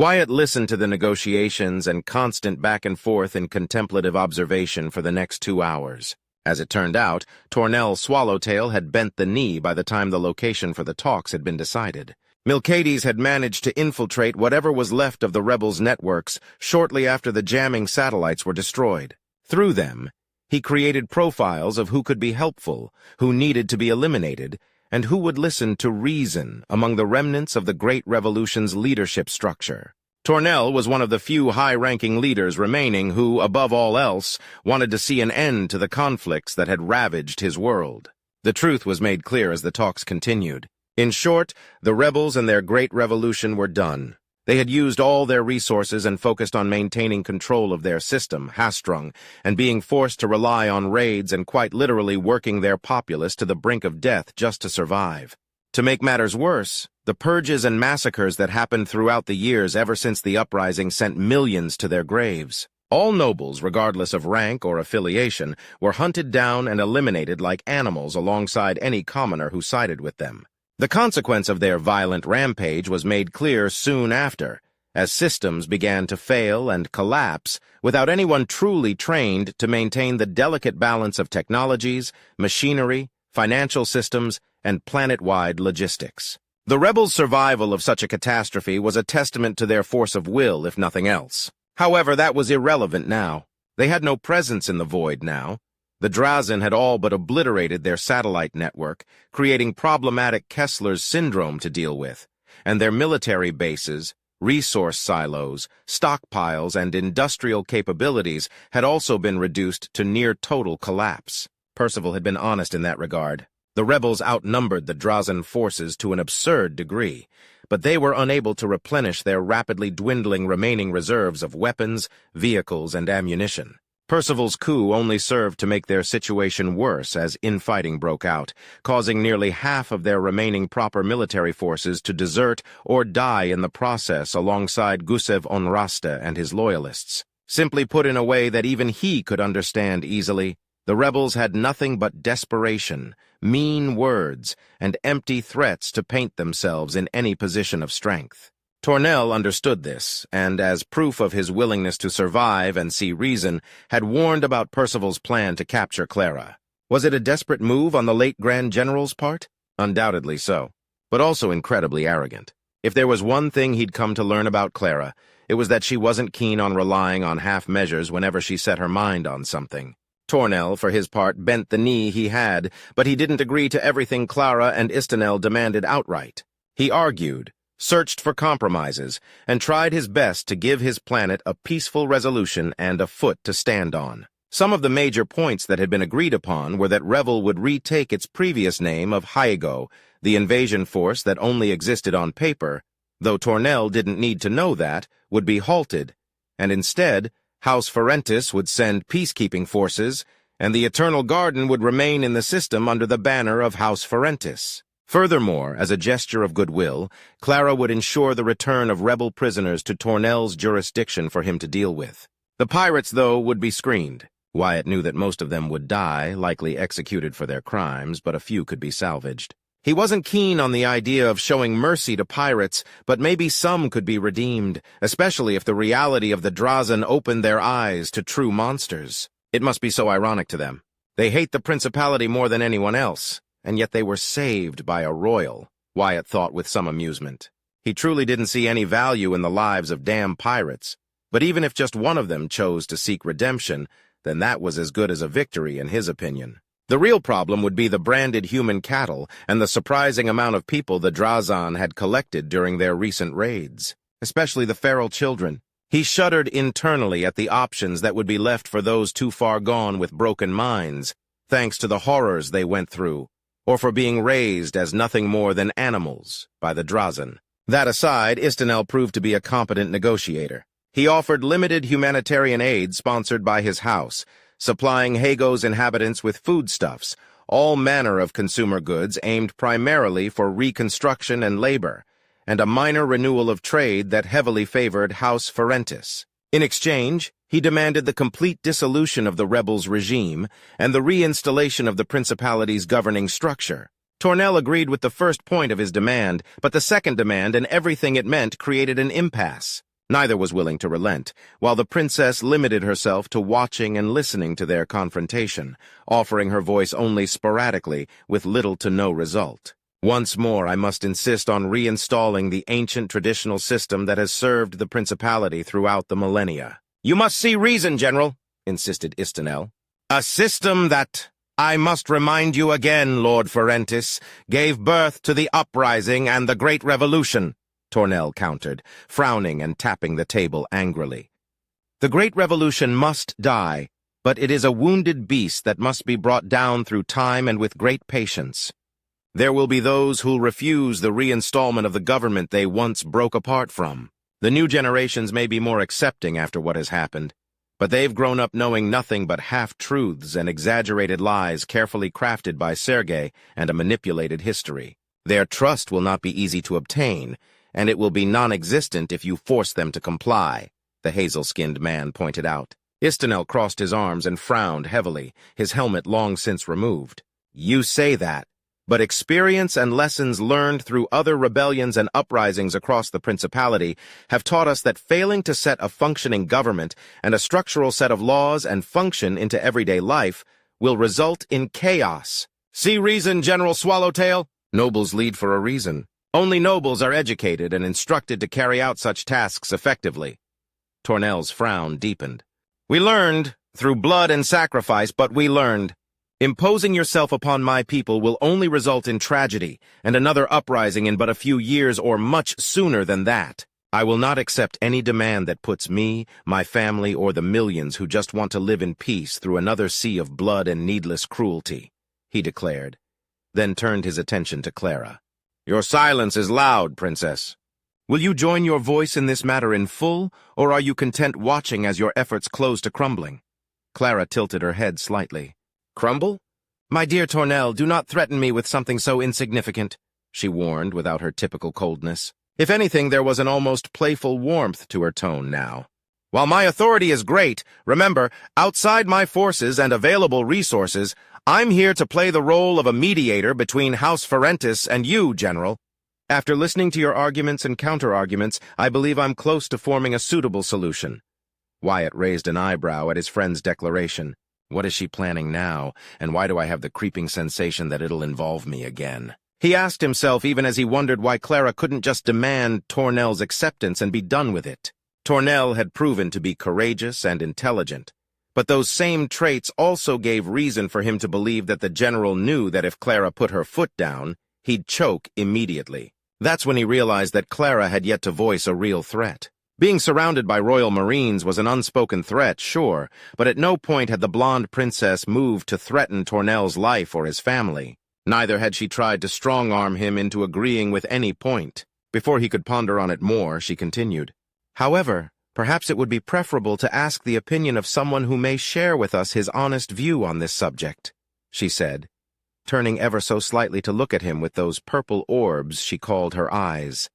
Wyatt listened to the negotiations and constant back and forth in contemplative observation for the next 2 hours. As it turned out, Tornell Swallowtail had bent the knee by the time the location for the talks had been decided. Milcades had managed to infiltrate whatever was left of the rebels' networks shortly after the jamming satellites were destroyed. Through them, he created profiles of who could be helpful, who needed to be eliminated, and who would listen to reason among the remnants of the Great Revolution's leadership structure. Tornell was one of the few high-ranking leaders remaining who, above all else, wanted to see an end to the conflicts that had ravaged his world. The truth was made clear as the talks continued. In short, the rebels and their Great Revolution were done. They had used all their resources and focused on maintaining control of their system, Hastrung, and being forced to rely on raids and quite literally working their populace to the brink of death just to survive. To make matters worse, the purges and massacres that happened throughout the years ever since the uprising sent millions to their graves. All nobles, regardless of rank or affiliation, were hunted down and eliminated like animals alongside any commoner who sided with them. The consequence of their violent rampage was made clear soon after, as systems began to fail and collapse without anyone truly trained to maintain the delicate balance of technologies, machinery, financial systems, and planet-wide logistics. The rebels' survival of such a catastrophe was a testament to their force of will, if nothing else. However, that was irrelevant now. They had no presence in the void now. The Drazen had all but obliterated their satellite network, creating problematic Kessler's syndrome to deal with, and their military bases, resource silos, stockpiles, and industrial capabilities had also been reduced to near-total collapse. Percival had been honest in that regard. The rebels outnumbered the Drazen forces to an absurd degree, but they were unable to replenish their rapidly dwindling remaining reserves of weapons, vehicles, and ammunition. Percival's coup only served to make their situation worse as infighting broke out, causing nearly half of their remaining proper military forces to desert or die in the process alongside Gusev Onrasta and his loyalists. Simply put in a way that even he could understand easily, the rebels had nothing but desperation, mean words, and empty threats to paint themselves in any position of strength. Tornell understood this, and as proof of his willingness to survive and see reason, had warned about Percival's plan to capture Clara. Was it a desperate move on the late Grand General's part? Undoubtedly so, but also incredibly arrogant. If there was one thing he'd come to learn about Clara, it was that she wasn't keen on relying on half measures whenever she set her mind on something. Tornell, for his part, bent the knee he had, but he didn't agree to everything Clara and Istanel demanded outright. He argued, searched for compromises, and tried his best to give his planet a peaceful resolution and a foot to stand on. Some of the major points that had been agreed upon were that Revel would retake its previous name of Hyego, the invasion force that only existed on paper, though Tornell didn't need to know that, would be halted, and instead, House Ferentis would send peacekeeping forces, and the Eternal Garden would remain in the system under the banner of House Ferentis. Furthermore, as a gesture of goodwill, Clara would ensure the return of rebel prisoners to Tornell's jurisdiction for him to deal with. The pirates, though, would be screened. Wyatt knew that most of them would die, likely executed for their crimes, but a few could be salvaged. He wasn't keen on the idea of showing mercy to pirates, but maybe some could be redeemed, especially if the reality of the Drazen opened their eyes to true monsters. It must be so ironic to them. They hate the Principality more than anyone else, and yet they were saved by a royal, Wyatt thought with some amusement. He truly didn't see any value in the lives of damn pirates, but even if just one of them chose to seek redemption, then that was as good as a victory in his opinion. The real problem would be the branded human cattle and the surprising amount of people the Drazen had collected during their recent raids, especially the feral children. He shuddered internally at the options that would be left for those too far gone with broken minds, thanks to the horrors they went through, or for being raised as nothing more than animals by the Drazen. That aside, Istanel proved to be a competent negotiator. He offered limited humanitarian aid sponsored by his house, supplying Hago's inhabitants with foodstuffs, all manner of consumer goods aimed primarily for reconstruction and labor, and a minor renewal of trade that heavily favored House Ferentis. In exchange, he demanded the complete dissolution of the rebels' regime and the reinstallation of the Principality's governing structure. Tornell agreed with the first point of his demand, but the second demand and everything it meant created an impasse. Neither was willing to relent, while the princess limited herself to watching and listening to their confrontation, offering her voice only sporadically, with little to no result. Once more, I must insist on reinstalling the ancient traditional system that has served the principality throughout the millennia. You must see reason, General, insisted Istanel. A system that, I must remind you again, Lord Ferentis, gave birth to the uprising and the Great Revolution, Tornell countered, frowning and tapping the table angrily. The Great Revolution must die, but it is a wounded beast that must be brought down through time and with great patience. There will be those who'll refuse the reinstallment of the government they once broke apart from. The new generations may be more accepting after what has happened, but they've grown up knowing nothing but half-truths and exaggerated lies carefully crafted by Sergei and a manipulated history. Their trust will not be easy to obtain, and it will be non-existent if you force them to comply, the hazel-skinned man pointed out. Istanel crossed his arms and frowned heavily, his helmet long since removed. You say that, but experience and lessons learned through other rebellions and uprisings across the Principality have taught us that failing to set a functioning government and a structural set of laws and function into everyday life will result in chaos. See reason, General Swallowtail? Nobles lead for a reason. Only nobles are educated and instructed to carry out such tasks effectively. Tornell's frown deepened. We learned, through blood and sacrifice, but we learned. Imposing yourself upon my people will only result in tragedy and another uprising in but a few years or much sooner than that. I will not accept any demand that puts me, my family, or the millions who just want to live in peace through another sea of blood and needless cruelty, he declared, then turned his attention to Clara. Your silence is loud, Princess. Will you join your voice in this matter in full, or are you content watching as your efforts close to crumbling? Clara tilted her head slightly. Crumble? My dear Tornell, do not threaten me with something so insignificant, she warned without her typical coldness. If anything, there was an almost playful warmth to her tone now. While my authority is great, remember, outside my forces and available resources, I'm here to play the role of a mediator between House Ferentis and you, General. After listening to your arguments and counter-arguments, I believe I'm close to forming a suitable solution. Wyatt raised an eyebrow at his friend's declaration. What is she planning now, and why do I have the creeping sensation that it'll involve me again? He asked himself even as he wondered why Clara couldn't just demand Tornell's acceptance and be done with it. Tornell had proven to be courageous and intelligent, but those same traits also gave reason for him to believe that the general knew that if Clara put her foot down, he'd choke immediately. That's when he realized that Clara had yet to voice a real threat. Being surrounded by Royal Marines was an unspoken threat, sure, but at no point had the blonde princess moved to threaten Tornell's life or his family. Neither had she tried to strong-arm him into agreeing with any point. Before he could ponder on it more, she continued. However, perhaps it would be preferable to ask the opinion of someone who may share with us his honest view on this subject, she said, turning ever so slightly to look at him with those purple orbs she called her eyes.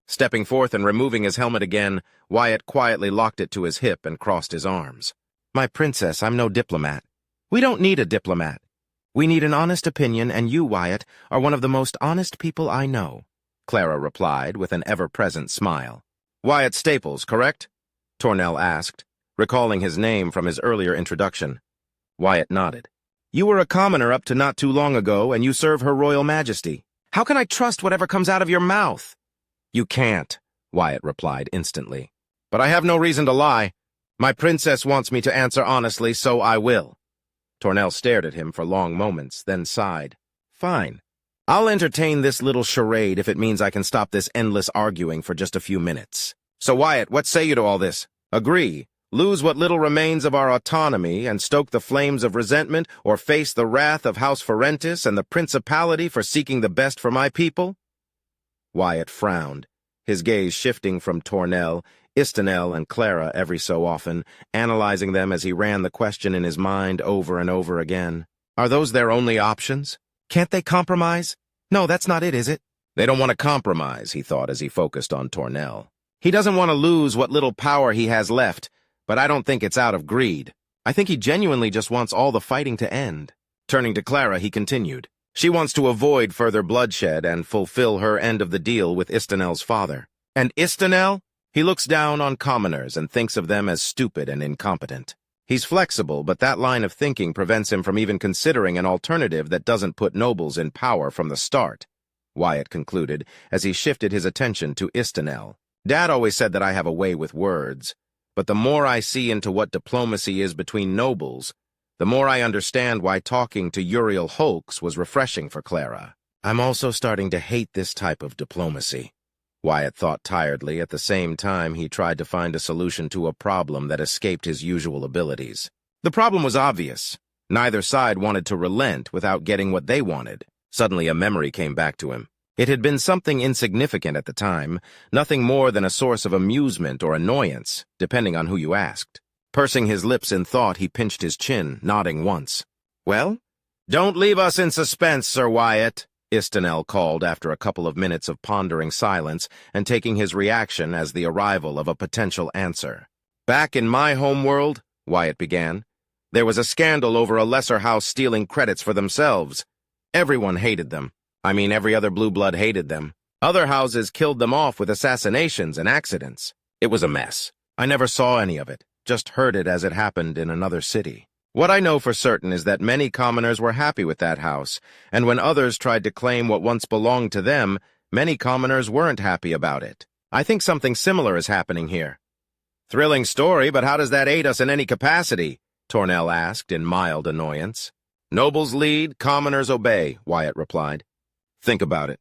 Stepping forth and removing his helmet again, Wyatt quietly locked it to his hip and crossed his arms. My princess, I'm no diplomat. We don't need a diplomat. We need an honest opinion, and you, Wyatt, are one of the most honest people I know, Clara replied with an ever-present smile. Wyatt Staples, correct? Tornell asked, recalling his name from his earlier introduction. Wyatt nodded. You were a commoner up to not too long ago, and you serve Her Royal Majesty. How can I trust whatever comes out of your mouth? You can't, Wyatt replied instantly. But I have no reason to lie. My princess wants me to answer honestly, so I will. Tornell stared at him for long moments, then sighed. Fine. I'll entertain this little charade if it means I can stop this endless arguing for just a few minutes. So, Wyatt, what say you to all this? Agree, lose what little remains of our autonomy and stoke the flames of resentment, or face the wrath of House Ferentis and the Principality for seeking the best for my people? Wyatt frowned, his gaze shifting from Tornell, Istanel, and Clara every so often, analyzing them as he ran the question in his mind over and over again. Are those their only options? Can't they compromise? No, that's not it, is it? They don't want to compromise, he thought as he focused on Tornell. He doesn't want to lose what little power he has left, but I don't think it's out of greed. I think he genuinely just wants all the fighting to end. Turning to Clara, he continued. She wants to avoid further bloodshed and fulfill her end of the deal with Istanel's father. And Istanel? He looks down on commoners and thinks of them as stupid and incompetent. He's flexible, but that line of thinking prevents him from even considering an alternative that doesn't put nobles in power from the start," Wyatt concluded as he shifted his attention to Istanel. "Dad always said that I have a way with words, but the more I see into what diplomacy is between nobles, the more I understand why talking to Uriel Holks was refreshing for Clara. I'm also starting to hate this type of diplomacy," Wyatt thought tiredly. At the same time, he tried to find a solution to a problem that escaped his usual abilities. The problem was obvious. Neither side wanted to relent without getting what they wanted. Suddenly, a memory came back to him. It had been something insignificant at the time, nothing more than a source of amusement or annoyance, depending on who you asked. Pursing his lips in thought, he pinched his chin, nodding once. "Well, don't leave us in suspense, Sir Wyatt," Istanel called after a couple of minutes of pondering silence and taking his reaction as the arrival of a potential answer. "Back in my homeworld," Wyatt began, "there was a scandal over a lesser house stealing credits for themselves. Everyone hated them. I mean, every other blue blood hated them. Other houses killed them off with assassinations and accidents. It was a mess. I never saw any of it, just heard it as it happened in another city. What I know for certain is that many commoners were happy with that house, and when others tried to claim what once belonged to them, many commoners weren't happy about it. I think something similar is happening here." "Thrilling story, but how does that aid us in any capacity?" Tornell asked in mild annoyance. "Nobles lead, commoners obey," Wyatt replied. "Think about it.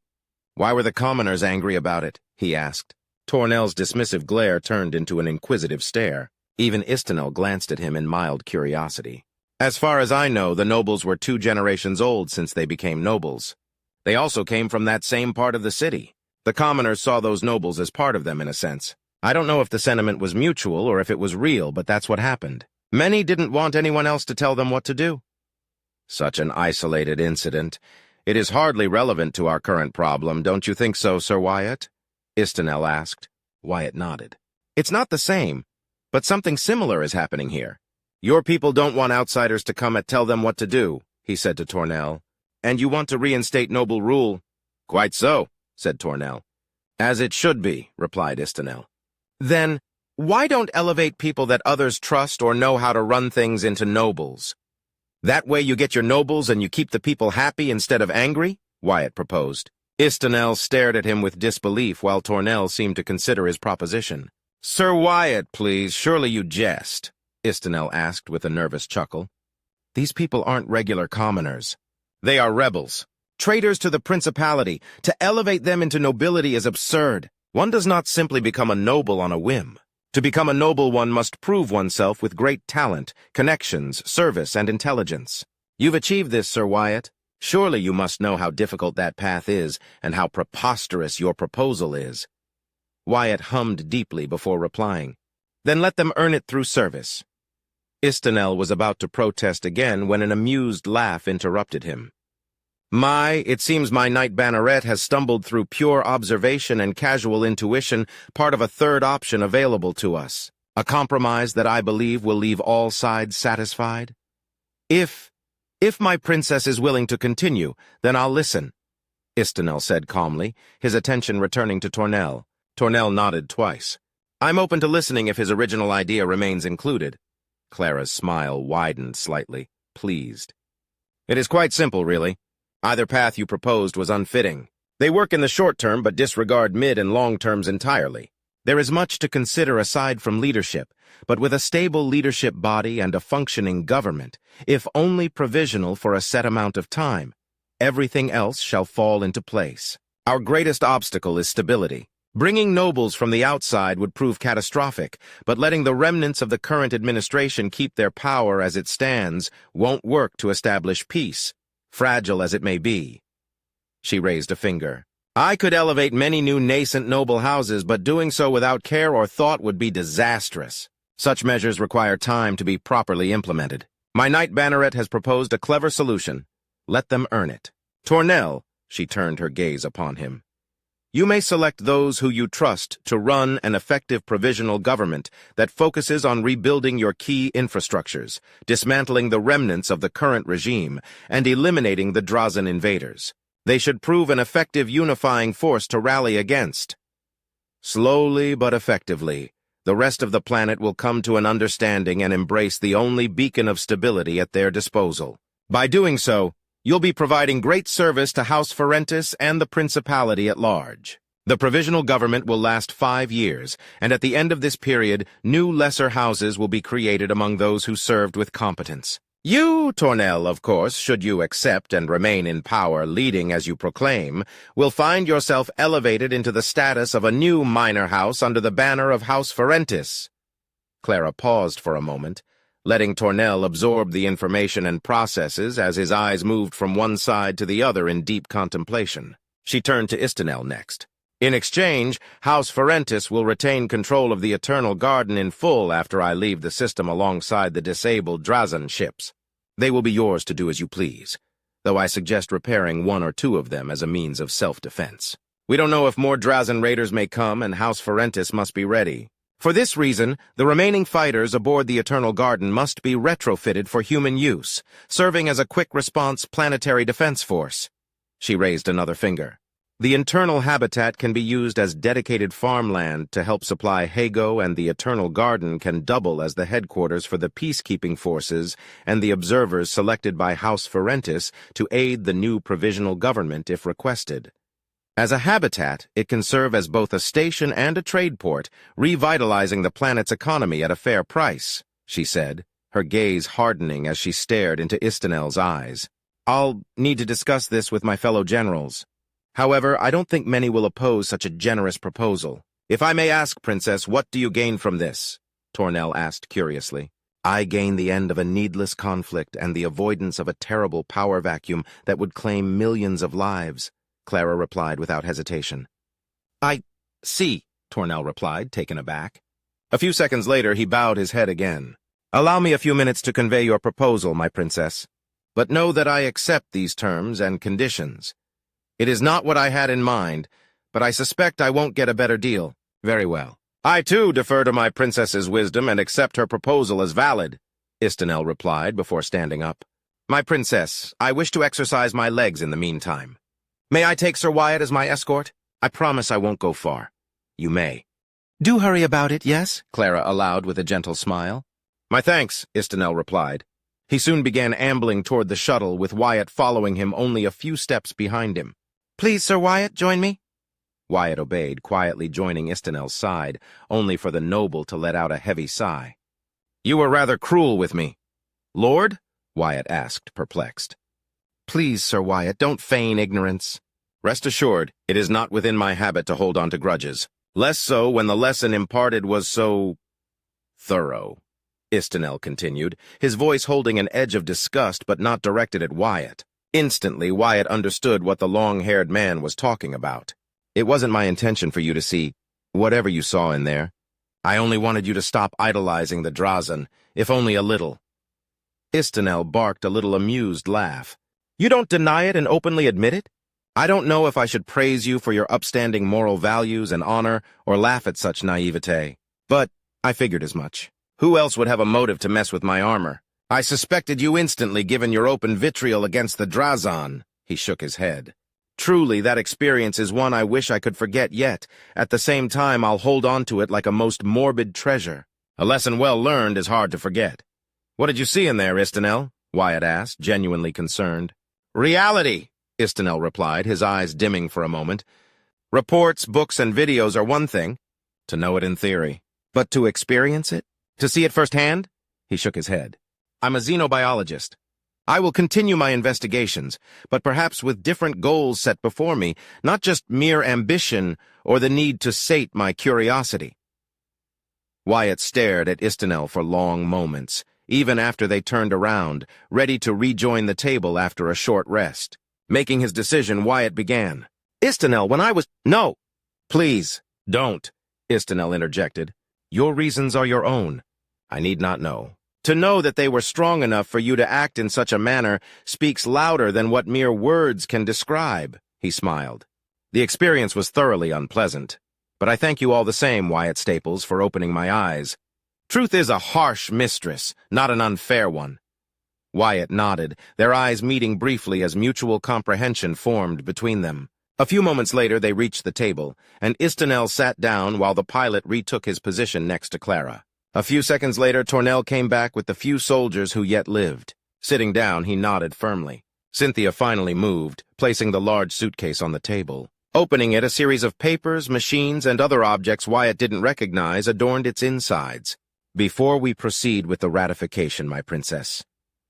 Why were the commoners angry about it?" he asked. Tornell's dismissive glare turned into an inquisitive stare. Even Istanel glanced at him in mild curiosity. "As far as I know, the nobles were 2 generations old since they became nobles. They also came from that same part of the city. The commoners saw those nobles as part of them in a sense. I don't know if the sentiment was mutual or if it was real, but that's what happened. Many didn't want anyone else to tell them what to do." "Such an isolated incident. It is hardly relevant to our current problem, don't you think so, Sir Wyatt?" Istanel asked. Wyatt nodded. "It's not the same, but something similar is happening here. Your people don't want outsiders to come and tell them what to do," he said to Tornell. "And you want to reinstate noble rule." "Quite so," said Tornell. "As it should be," replied Istanel. "Then, why don't elevate people that others trust or know how to run things into nobles? That way you get your nobles and you keep the people happy instead of angry?" Wyatt proposed. Istanel stared at him with disbelief while Tornell seemed to consider his proposition. "Sir Wyatt, please, surely you jest," Istanel asked with a nervous chuckle. "These people aren't regular commoners. They are rebels, traitors to the principality. To elevate them into nobility is absurd. One does not simply become a noble on a whim. To become a noble, one must prove oneself with great talent, connections, service, and intelligence. You've achieved this, Sir Wyatt. Surely you must know how difficult that path is and how preposterous your proposal is." Wyatt hummed deeply before replying. "Then let them earn it through service." Istanel was about to protest again when an amused laugh interrupted him. It seems my knight banneret has stumbled through pure observation and casual intuition, part of a third option available to us. A compromise that I believe will leave all sides satisfied. If my princess is willing to continue, then I'll listen," Istanel said calmly, his attention returning to Tornell. Tornell nodded twice. "I'm open to listening if his original idea remains included." Clara's smile widened slightly, pleased. "It is quite simple, really. Either path you proposed was unfitting. They work in the short term but disregard mid and long terms entirely. There is much to consider aside from leadership, but with a stable leadership body and a functioning government, if only provisional for a set amount of time, everything else shall fall into place. Our greatest obstacle is stability. Bringing nobles from the outside would prove catastrophic, but letting the remnants of the current administration keep their power as it stands won't work to establish peace, fragile as it may be." She raised a finger. "I could elevate many new nascent noble houses, but doing so without care or thought would be disastrous. Such measures require time to be properly implemented. My knight banneret has proposed a clever solution. Let them earn it. Tornell," she turned her gaze upon him, "you may select those who you trust to run an effective provisional government that focuses on rebuilding your key infrastructures, dismantling the remnants of the current regime, and eliminating the Drazen invaders. They should prove an effective unifying force to rally against." Slowly but effectively, the rest of the planet will come to an understanding and embrace the only beacon of stability at their disposal. By doing so, you'll be providing great service to House Ferentis and the Principality at large. The provisional government will last 5 years, and at the end of this period, new lesser houses will be created among those who served with competence. You, Tornell, of course, should you accept and remain in power, leading as you proclaim, will find yourself elevated into the status of a new minor house under the banner of House Ferentis. Clara paused for a moment, letting Tornell absorb the information and processes as his eyes moved from one side to the other in deep contemplation. She turned to Istanel next. In exchange, House Ferentis will retain control of the Eternal Garden in full after I leave the system alongside the disabled Drazan ships. They will be yours to do as you please, though I suggest repairing 1 or 2 of them as a means of self-defense. We don't know if more Drazan raiders may come, and House Ferentis must be ready. For this reason, the remaining fighters aboard the Eternal Garden must be retrofitted for human use, serving as a quick-response planetary defense force. She raised another finger. The internal habitat can be used as dedicated farmland to help supply Hago, and the Eternal Garden can double as the headquarters for the peacekeeping forces and the observers selected by House Ferentis to aid the new provisional government if requested. As a habitat, it can serve as both a station and a trade port, revitalizing the planet's economy at a fair price, she said, her gaze hardening as she stared into Istanel's eyes. I'll need to discuss this with my fellow generals. However, I don't think many will oppose such a generous proposal. If I may ask, Princess, what do you gain from this? Tornell asked curiously. I gain the end of a needless conflict and the avoidance of a terrible power vacuum that would claim millions of lives, Clara replied without hesitation. I see, Tornell replied, taken aback. A few seconds later, he bowed his head again. Allow me a few minutes to convey your proposal, my princess. But know that I accept these terms and conditions. It is not what I had in mind, but I suspect I won't get a better deal. Very well. I, too, defer to my princess's wisdom and accept her proposal as valid, Istanel replied before standing up. My princess, I wish to exercise my legs in the meantime. May I take Sir Wyatt as my escort? I promise I won't go far. You may. Do hurry about it, yes? Clara allowed with a gentle smile. My thanks, Istanel replied. He soon began ambling toward the shuttle, with Wyatt following him only a few steps behind him. Please, Sir Wyatt, join me. Wyatt obeyed, quietly joining Istanel's side, only for the noble to let out a heavy sigh. You were rather cruel with me. Lord? Wyatt asked, perplexed. Please, Sir Wyatt, don't feign ignorance. Rest assured, it is not within my habit to hold on to grudges. Less so when the lesson imparted was so thorough, Istanel continued, his voice holding an edge of disgust but not directed at Wyatt. Instantly, Wyatt understood what the long-haired man was talking about. It wasn't my intention for you to see whatever you saw in there. I only wanted you to stop idolizing the Drazan, if only a little. Istanel barked a little amused laugh. You don't deny it and openly admit it? I don't know if I should praise you for your upstanding moral values and honor or laugh at such naivete. But I figured as much. Who else would have a motive to mess with my armor? I suspected you instantly given your open vitriol against the Drazan. He shook his head. Truly, that experience is one I wish I could forget yet. At the same time, I'll hold on to it like a most morbid treasure. A lesson well learned is hard to forget. What did you see in there, Istanel? Wyatt asked, genuinely concerned. Reality, Istanel replied, his eyes dimming for a moment. Reports, books, and videos are one thing. To know it in theory. But to experience it? To see it firsthand? He shook his head. I'm a xenobiologist. I will continue my investigations, but perhaps with different goals set before me, not just mere ambition or the need to sate my curiosity. Wyatt stared at Istanel for long moments, even after they turned around, ready to rejoin the table after a short rest. Making his decision, Wyatt began. Istanel, when I was— No! Please, don't, Istanel interjected. Your reasons are your own. I need not know. To know that they were strong enough for you to act in such a manner speaks louder than what mere words can describe, he smiled. The experience was thoroughly unpleasant, but I thank you all the same, Wyatt Staples, for opening my eyes. Truth is a harsh mistress, not an unfair one. Wyatt nodded, their eyes meeting briefly as mutual comprehension formed between them. A few moments later, they reached the table, and Istanel sat down while the pilot retook his position next to Clara. A few seconds later, Tornell came back with the few soldiers who yet lived. Sitting down, he nodded firmly. Cynthia finally moved, placing the large suitcase on the table. Opening it, a series of papers, machines, and other objects Wyatt didn't recognize adorned its insides. Before we proceed with the ratification, my princess,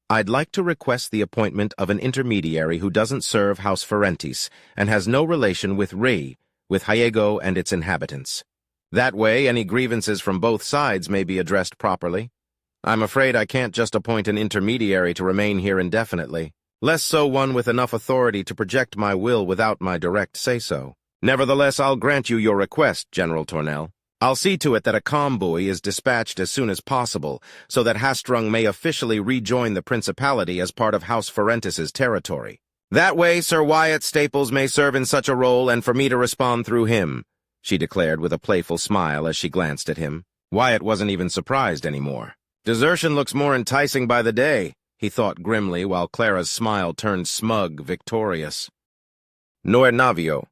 I'd like to request the appointment of an intermediary who doesn't serve House Ferentis and has no relation with Rei, with Hyego and its inhabitants. That way, any grievances from both sides may be addressed properly. I'm afraid I can't just appoint an intermediary to remain here indefinitely, less so one with enough authority to project my will without my direct say-so. Nevertheless, I'll grant you your request, General Tornell. I'll see to it that a convoy is dispatched as soon as possible, so that Hastrung may officially rejoin the Principality as part of House Ferentis's territory. That way, Sir Wyatt Staples may serve in such a role and for me to respond through him, she declared with a playful smile as she glanced at him. Wyatt wasn't even surprised anymore. Desertion looks more enticing by the day, he thought grimly while Clara's smile turned smug, victorious. Noir Navio.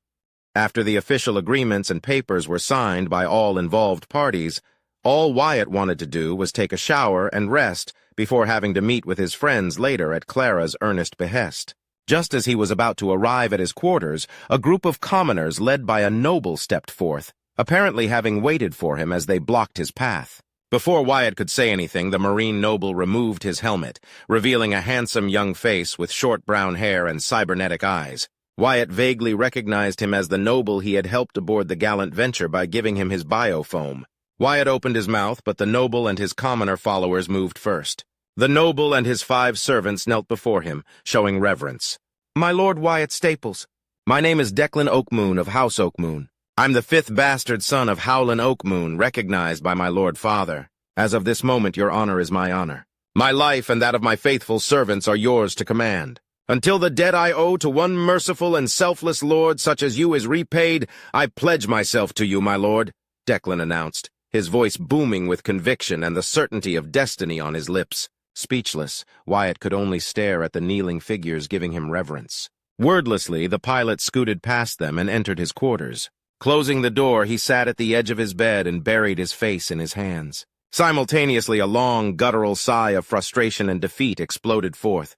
After the official agreements and papers were signed by all involved parties, all Wyatt wanted to do was take a shower and rest before having to meet with his friends later at Clara's earnest behest. Just as he was about to arrive at his quarters, a group of commoners led by a noble stepped forth, apparently having waited for him as they blocked his path. Before Wyatt could say anything, the Marine noble removed his helmet, revealing a handsome young face with short brown hair and cybernetic eyes. Wyatt vaguely recognized him as the noble he had helped aboard the gallant venture by giving him his biofoam. Wyatt opened his mouth, but the noble and his commoner followers moved first. The noble and his 5 servants knelt before him, showing reverence. My Lord Wyatt Staples, my name is Declan Oakmoon of House Oakmoon. I'm the 5th bastard son of Howland Oakmoon, recognized by my Lord Father. As of this moment, your honor is my honor. My life and that of my faithful servants are yours to command. Until the debt I owe to one merciful and selfless lord such as you is repaid, I pledge myself to you, my lord, Declan announced, his voice booming with conviction and the certainty of destiny on his lips. Speechless, Wyatt could only stare at the kneeling figures giving him reverence. Wordlessly, the pilot scooted past them and entered his quarters. Closing the door, he sat at the edge of his bed and buried his face in his hands. Simultaneously, a long, guttural sigh of frustration and defeat exploded forth.